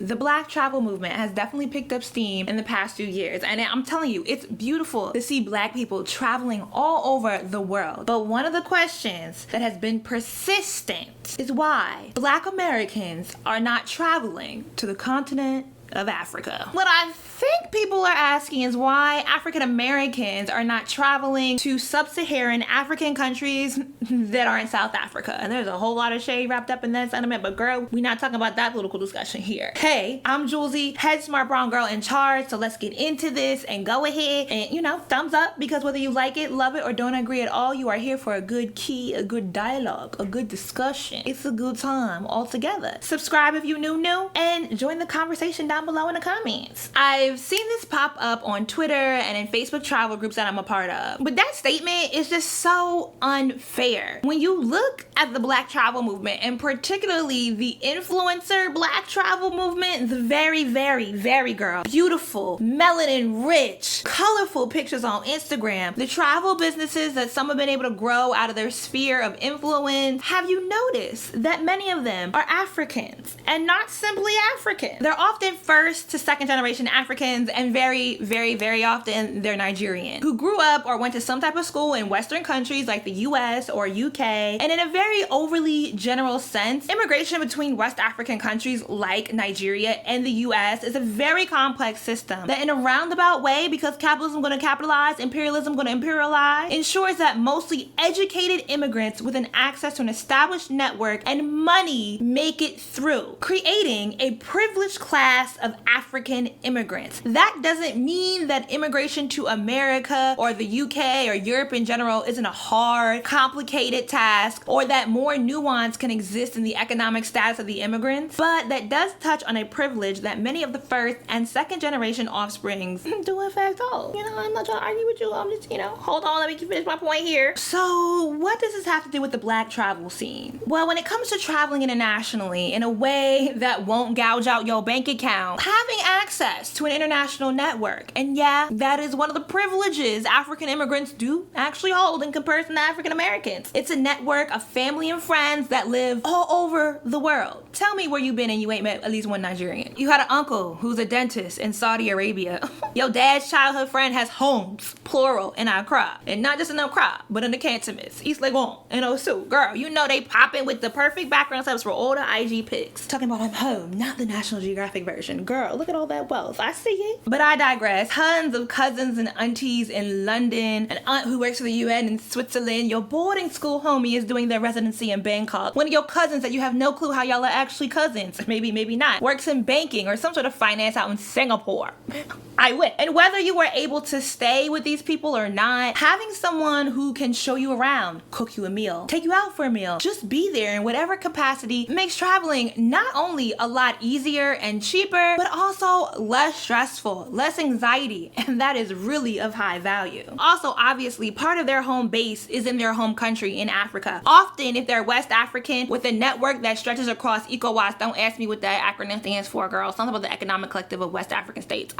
The Black travel movement has definitely picked up steam in the past few years, and I'm telling you, it's beautiful to see Black people traveling all over the world. But one of the questions that has been persistent is why Black Americans are not traveling to the continent of Africa. What I think people are asking is why African Americans are not traveling to sub-Saharan African countries that are in South Africa. And there's a whole lot of shade wrapped up in that sentiment, but girl, we're not talking about that political discussion here. Hey, I'm Julesy, head smart brown girl in charge, so let's get into this and go ahead and, thumbs up, because whether you like it, love it, or don't agree at all, you are here for a good key, a good dialogue, a good discussion. It's a good time altogether. Subscribe if you new, and join the conversation down below in the comments. I've seen this pop up on Twitter and in Facebook travel groups that I'm a part of, but that statement is just so unfair. When you look at the Black travel movement, and particularly the influencer Black travel movement, the very, very, very beautiful, melanin rich, colorful pictures on Instagram, the travel businesses that some have been able to grow out of their sphere of influence, have you noticed that many of them are Africans, and not simply African? They're often first to second generation Africans, and very, very, very often they're Nigerian, who grew up or went to some type of school in Western countries like the US or UK. And in a very overly general sense, immigration between West African countries like Nigeria and the US is a very complex system that, in a roundabout way, because capitalism going to capitalize, imperialism going to imperialize, ensures that mostly educated immigrants with an access to an established network and money make it through, creating a privileged class of African immigrants. That doesn't mean that immigration to America or the UK or Europe in general isn't a hard, complicated task, or that more nuance can exist in the economic status of the immigrants, but that does touch on a privilege that many of the first and second generation offsprings do in fact hold. I'm not trying to argue with you, I'm just, hold on, let me finish my point here. So what does this have to do with the Black travel scene? Well, when it comes to traveling internationally in a way that won't gouge out your bank account, having access to an international network, and yeah, that is one of the privileges African immigrants do actually hold in comparison to African Americans. It's a network of family and friends that live all over the world. Tell me where you been and you ain't met at least one Nigerian. You had an uncle who's a dentist in Saudi Arabia. Your dad's childhood friend has homes, plural, in Accra. And not just in Accra, but in the Cantonments, East Legon, and Osu. Girl, they popping with the perfect background setups for all the IG pics. Talking about I'm home, not the National Geographic version. Girl, look at all that wealth. I see it. But I digress. Tons of cousins and aunties in London, an aunt who works for the UN in Switzerland, your boarding school homie is doing their residency in Bangkok, one of your cousins that you have no clue how y'all are actually cousins, maybe not, works in banking or some sort of finance out in Singapore. I wish. And whether you were able to stay with these people or not, having someone who can show you around, cook you a meal, take you out for a meal, just be there in whatever capacity, makes traveling not only a lot easier and cheaper, but also less stressful, less anxiety, and that is really of high value. Also, obviously, part of their home base is in their home country in Africa. Often, if they're West African with a network that stretches across ECOWAS, don't ask me what that acronym stands for, girl. Something about the Economic Collective of West African States.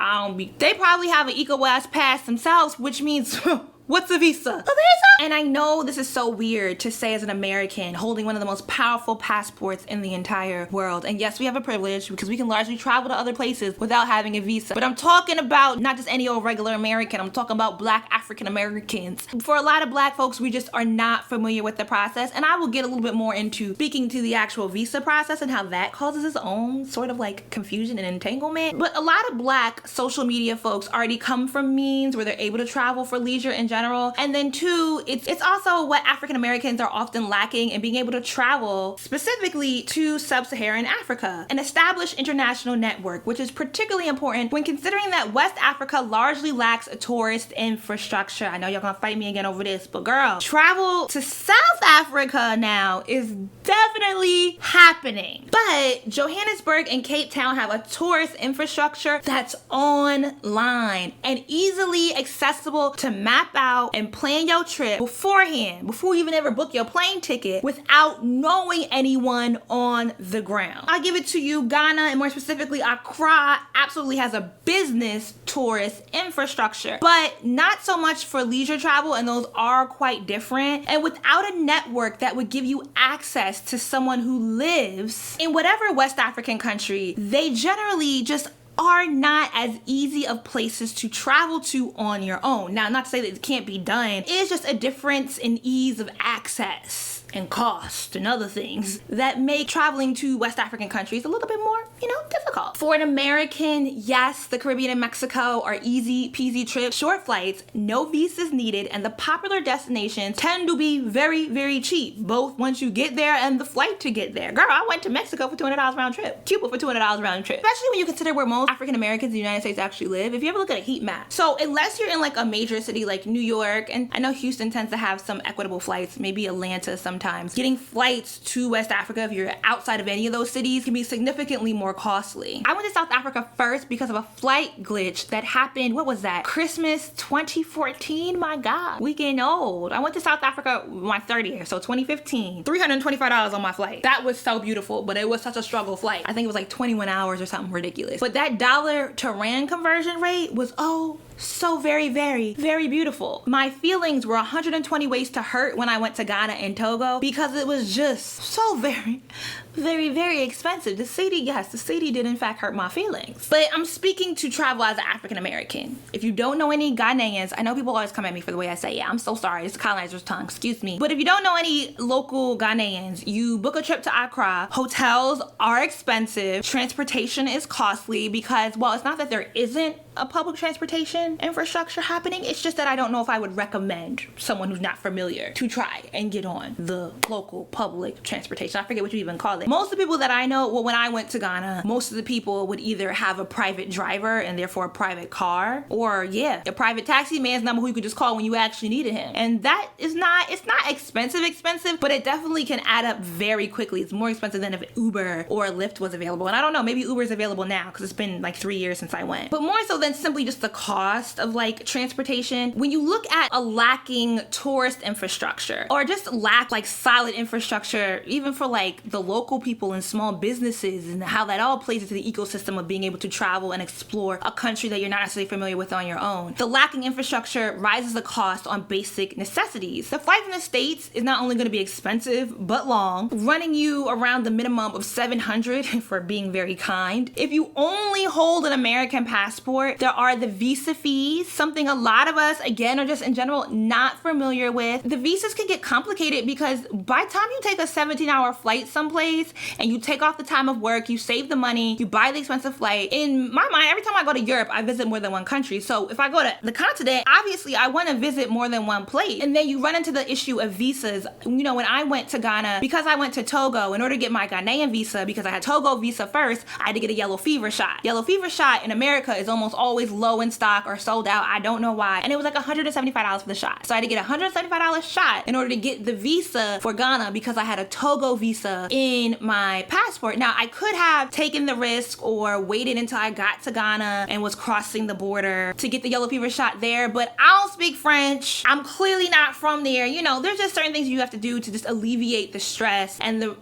They probably have an ECOWAS pass themselves, which means what's a visa? A visa? And I know this is so weird to say as an American holding one of the most powerful passports in the entire world. And yes, we have a privilege because we can largely travel to other places without having a visa. But I'm talking about not just any old regular American. I'm talking about Black African Americans. For a lot of Black folks, we just are not familiar with the process. And I will get a little bit more into speaking to the actual visa process and how that causes its own sort of like confusion and entanglement. But a lot of Black social media folks already come from means where they're able to travel for leisure and general. And then two, it's also what African Americans are often lacking in being able to travel specifically to sub-Saharan Africa, an established international network, which is particularly important when considering that West Africa largely lacks a tourist infrastructure. I know y'all gonna fight me again over this, but girl, travel to South Africa now is definitely happening. But Johannesburg and Cape Town have a tourist infrastructure that's online and easily accessible to map out and plan your trip beforehand, before you even ever book your plane ticket, without knowing anyone on the ground. I'll give it to you, Ghana, and more specifically Accra, absolutely has a business tourist infrastructure, but not so much for leisure travel, and those are quite different. And without a network that would give you access to someone who lives in whatever West African country, they generally just are not as easy of places to travel to on your own. Now, not to say that it can't be done, it is just a difference in ease of access and cost and other things that make traveling to West African countries a little bit more, difficult. For an American, yes, the Caribbean and Mexico are easy peasy trips, short flights, no visas needed, and the popular destinations tend to be very, very cheap, both once you get there and the flight to get there. Girl, I went to Mexico for $200 round trip, Cuba for $200 round trip, especially when you consider where most African Americans in the United States actually live. If you ever look at a heat map. So unless you're in like a major city like New York, and I know Houston tends to have some equitable flights, maybe Atlanta sometimes, getting flights to West Africa, if you're outside of any of those cities, can be significantly more costly. I went to South Africa first because of a flight glitch that happened, what was that? Christmas 2014, my God, we getting old. I went to South Africa my 30th, so 2015, $325 on my flight. That was so beautiful, but it was such a struggle flight. I think it was like 21 hours or something ridiculous. But that dollar to rand conversion rate was so very, very, very beautiful. My feelings were 120 ways to hurt when I went to Ghana and Togo because it was just so very, very, very expensive. The city did in fact hurt my feelings. But I'm speaking to travel as an African American. If you don't know any Ghanaians, I know people always come at me for the way I say, yeah, I'm so sorry, it's the colonizer's tongue, excuse me. But if you don't know any local Ghanaians, you book a trip to Accra. Hotels are expensive. Transportation is costly because, well, it's not that there isn't a public transportation infrastructure happening, it's just that I don't know if I would recommend someone who's not familiar to try and get on the local public transportation. I forget what you even call it. Most of the people that I know, well, when I went to Ghana, most of the people would either have a private driver and therefore a private car, or a private taxi man's number who you could just call when you actually needed him. And that is not, it's not expensive, but it definitely can add up very quickly. It's more expensive than if Uber or Lyft was available. And I don't know, maybe Uber is available now because it's been like 3 years since I went. But more so than simply just the cost of like transportation, when you look at a lacking tourist infrastructure or just lack like solid infrastructure, even for like the local people and small businesses, and how that all plays into the ecosystem of being able to travel and explore a country that you're not necessarily familiar with on your own. The lacking infrastructure rises the cost on basic necessities. The flight from the States is not only going to be expensive, but long, running you around the minimum of $700 for being very kind. If you only hold an American passport, there are the visa fees, something a lot of us, again, are just in general not familiar with. The visas can get complicated because by the time you take a 17-hour flight someplace and you take off the time of work, you save the money, you buy the expensive flight. In my mind, every time I go to Europe, I visit more than one country. So if I go to the continent, obviously I want to visit more than one place. And then you run into the issue of visas. When I went to Ghana, because I went to Togo, in order to get my Ghanaian visa, because I had Togo visa first, I had to get a yellow fever shot. Yellow fever shot in America is almost always low in stock or sold out. I don't know why. And it was like $175 for the shot. So I had to get a $175 shot in order to get the visa for Ghana because I had a Togo visa in my passport. Now, I could have taken the risk or waited until I got to Ghana and was crossing the border to get the yellow fever shot there, but I don't speak French. I'm clearly not from there. There's just certain things you have to do to just alleviate the stress and the,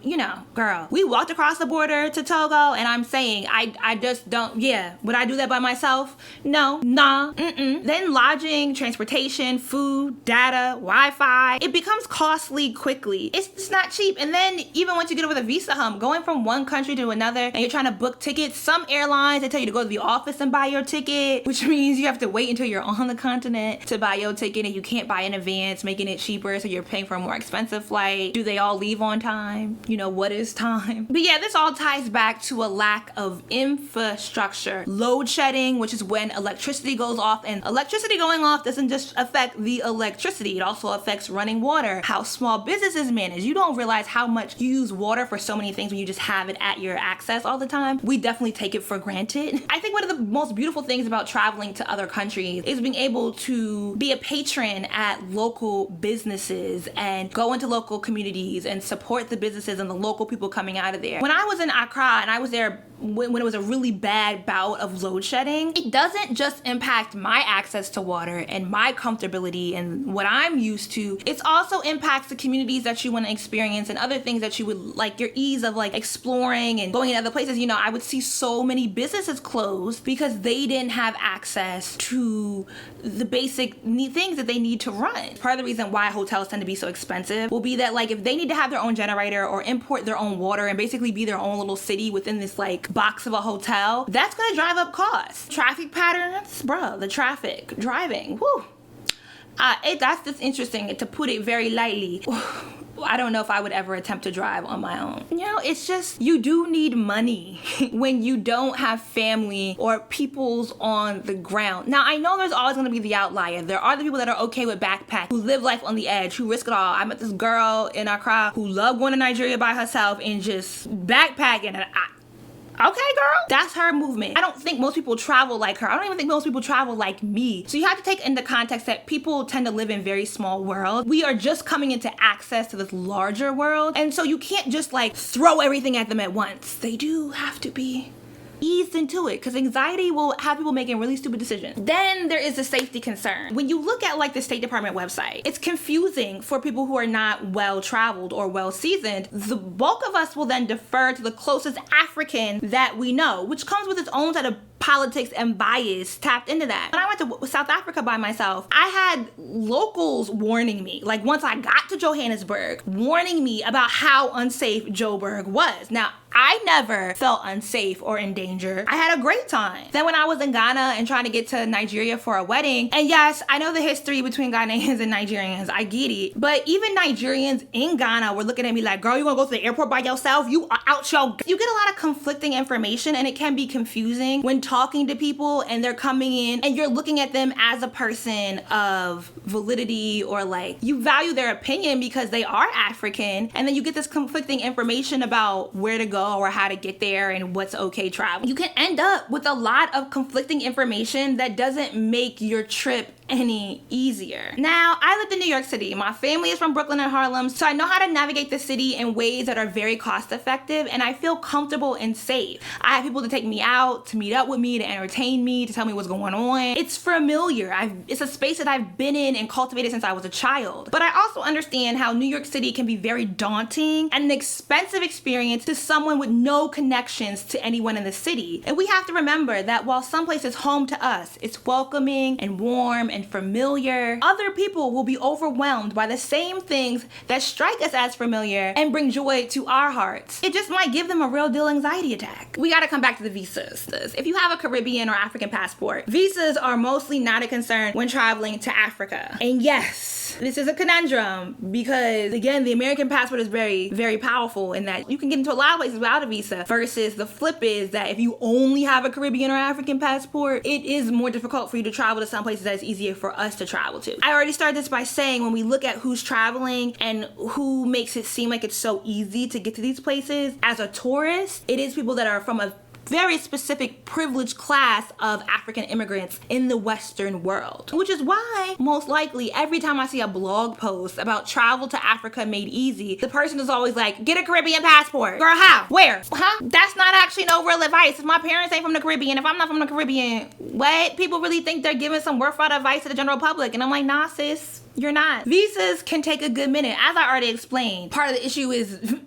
girl, we walked across the border to Togo and I'm saying, I just don't, would I do that by myself? No, nah, Then lodging, transportation, food, data, Wi-Fi, it becomes costly quickly. It's not cheap. And then even once you get over the visa hump, going from one country to another and you're trying to book tickets, some airlines, they tell you to go to the office and buy your ticket, which means you have to wait until you're on the continent to buy your ticket and you can't buy in advance, making it cheaper, so you're paying for a more expensive flight. Do they all leave on time? What is time? But this all ties back to a lack of infrastructure. Load shedding, which is when electricity goes off, and electricity going off doesn't just affect the electricity, it also affects running water, how small businesses manage. You don't realize how much you use water for so many things when you just have it at your access all the time. We definitely take it for granted. I think one of the most beautiful things about traveling to other countries is being able to be a patron at local businesses and go into local communities and support the businesses and the local people coming out of there. When I was in Accra and I was there when it was a really bad bout of load shedding, it doesn't just impact my access to water and my comfortability and what I'm used to. It also impacts the communities that you want to experience and other things that you would like, your ease of like exploring and going to other places. You know, I would see so many businesses closed because they didn't have access to the basic things that they need to run. Part of the reason why hotels tend to be so expensive will be that like if they need to have their own generator or import their own water and basically be their own little city within this like box of a hotel, that's gonna drive up costs. Traffic patterns, bruh, the traffic, driving, whew. That's just interesting, to put it very lightly. I don't know if I would ever attempt to drive on my own. You know, it's just, you do need money when you don't have family or peoples on the ground. Now, I know there's always gonna be the outlier. There are the people that are okay with backpack, who live life on the edge, who risk it all. I met this girl in our crowd who loved going to Nigeria by herself and just backpacking, and okay, girl, that's her movement. I don't think most people travel like her. I don't even think most people travel like me. So you have to take into context that people tend to live in very small worlds. We are just coming into access to this larger world. And so you can't just like throw everything at them at once. They do have to be eased into it, because anxiety will have people making really stupid decisions. Then there is a safety concern. When you look at like the State Department website, it's confusing for people who are not well traveled or well seasoned. The bulk of us will then defer to the closest African that we know, which comes with its own set of politics and bias tapped into that. When I went to South Africa by myself, I had locals warning me, like once I got to Johannesburg, warning me about how unsafe Joburg was. Now, I never felt unsafe or in danger. I had a great time. Then when I was in Ghana and trying to get to Nigeria for a wedding, and yes, I know the history between Ghanaians and Nigerians, I get it, but even Nigerians in Ghana were looking at me like, girl, you wanna go to the airport by yourself? You are out your... You get a lot of conflicting information, and it can be confusing when talking to people and they're coming in and you're looking at them as a person of validity, or like you value their opinion because they are African, and then you get this conflicting information about where to go or how to get there and what's okay travel. You can end up with a lot of conflicting information that doesn't make your trip any easier. Now, I lived in New York City. My family is from Brooklyn and Harlem, so I know how to navigate the city in ways that are very cost effective, and I feel comfortable and safe. I have people to take me out, to meet up with me, to entertain me, to tell me what's going on. It's familiar. It's a space that I've been in and cultivated since I was a child. But I also understand how New York City can be very daunting and an expensive experience to someone with no connections to anyone in the city. And we have to remember that while some place is home to us, it's welcoming and warm and familiar, other people will be overwhelmed by the same things that strike us as familiar and bring joy to our hearts. It just might give them a real deal anxiety attack. We gotta come back to the visas. If you have a Caribbean or African passport, visas are mostly not a concern when traveling to Africa. And yes, this is a conundrum because, again, the American passport is very, very powerful in that you can get into a lot of places without a visa, versus the flip is that if you only have a Caribbean or African passport, it is more difficult for you to travel to some places that it's easier for us to travel to. I already started this by saying when we look at who's traveling and who makes it seem like it's so easy to get to these places, as a tourist, it is people that are from a very specific privileged class of African immigrants in the Western world. Which is why, most likely, every time I see a blog post about travel to Africa made easy, the person is always like, get a Caribbean passport. Girl, how? Where? Huh? That's not actually no real advice. If my parents ain't from the Caribbean, if I'm not from the Caribbean, what? People really think they're giving some worthwhile advice to the general public. And I'm like, nah, sis. You're not. Visas can take a good minute. As I already explained, part of the issue is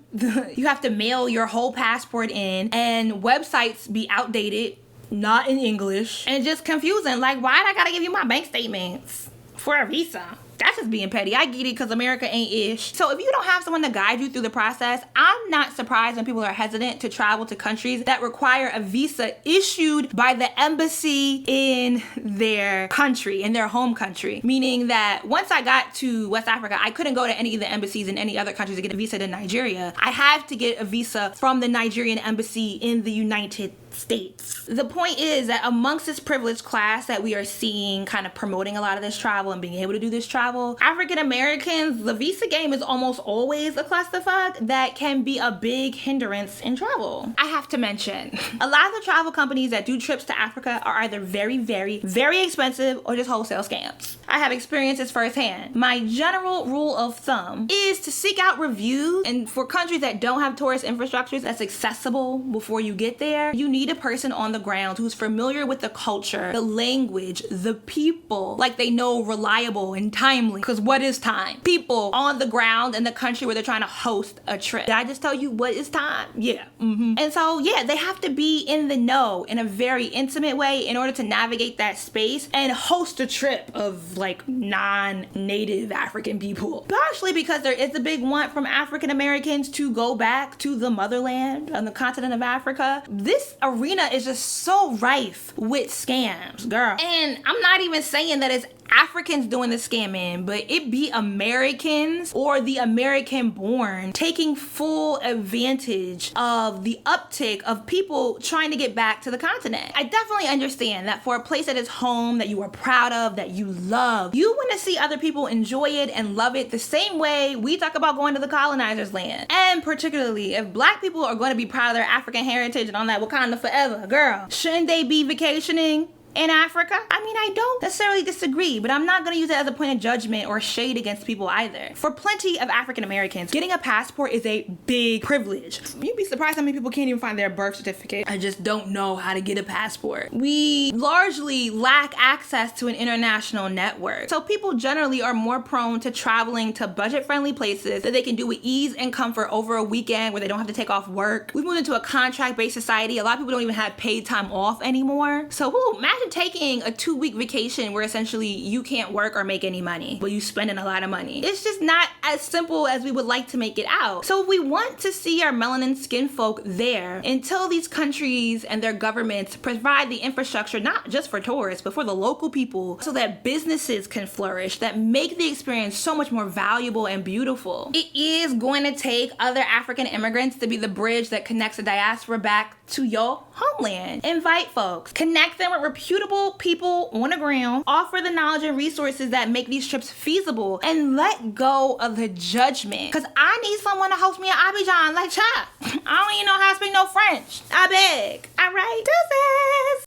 you have to mail your whole passport in, and websites be outdated, not in English, and just confusing. Like, why do I gotta give you my bank statements for a visa? That's just being petty. I get it because America ain't ish. So if you don't have someone to guide you through the process, I'm not surprised when people are hesitant to travel to countries that require a visa issued by the embassy in their country, in their home country. Meaning that once I got to West Africa, I couldn't go to any of the embassies in any other countries to get a visa to Nigeria. I had to get a visa from the Nigerian embassy in the United States. The point is that amongst this privileged class that we are seeing kind of promoting a lot of this travel and being able to do this travel, African Americans, the visa game is almost always a clusterfuck that can be a big hindrance in travel. I have to mention, a lot of the travel companies that do trips to Africa are either very, very, very expensive or just wholesale scams. I have experienced this firsthand. My general rule of thumb is to seek out reviews, and for countries that don't have tourist infrastructures that's accessible before you get there, you need a person on the ground who's familiar with the culture, the language, the people, like they know reliable and timely. Because what is time? People on the ground in the country where they're trying to host a trip. Did I just tell you what is time? Yeah. And so, yeah, they have to be in the know in a very intimate way in order to navigate that space and host a trip of like non-native African people. Partially because there is a big want from African Americans to go back to the motherland on the continent of Africa. This arena is just so rife with scams, girl. And I'm not even saying that it's Africans doing the scamming, but it be Americans or the American born taking full advantage of the uptick of people trying to get back to the continent. I definitely understand that for a place that is home, that you are proud of, that you love, you want to see other people enjoy it and love it the same way we talk about going to the colonizers' land. And particularly if Black people are going to be proud of their African heritage and on that Wakanda forever, girl, shouldn't they be vacationing in Africa? I mean, I don't necessarily disagree, but I'm not going to use it as a point of judgment or shade against people either. For plenty of African Americans, getting a passport is a big privilege. You'd be surprised how many people can't even find their birth certificate. I just don't know how to get a passport. We largely lack access to an international network, so people generally are more prone to traveling to budget-friendly places that they can do with ease and comfort over a weekend where they don't have to take off work. We've moved into a contract-based society. A lot of people don't even have paid time off anymore. So imagine taking a 2-week vacation where essentially you can't work or make any money, but you spending a lot of money. It's just not as simple as we would like to make it out. So we want to see our melanin skin folk there until these countries and their governments provide the infrastructure, not just for tourists, but for the local people, so that businesses can flourish, that make the experience so much more valuable and beautiful. It is going to take other African immigrants to be the bridge that connects the diaspora back to your homeland. Invite folks, connect them with reputable people on the ground, offer the knowledge and resources that make these trips feasible, and let go of the judgment. Cause I need someone to host me at Abidjan, like, child, I don't even know how to speak no French. I beg. All right, deuces.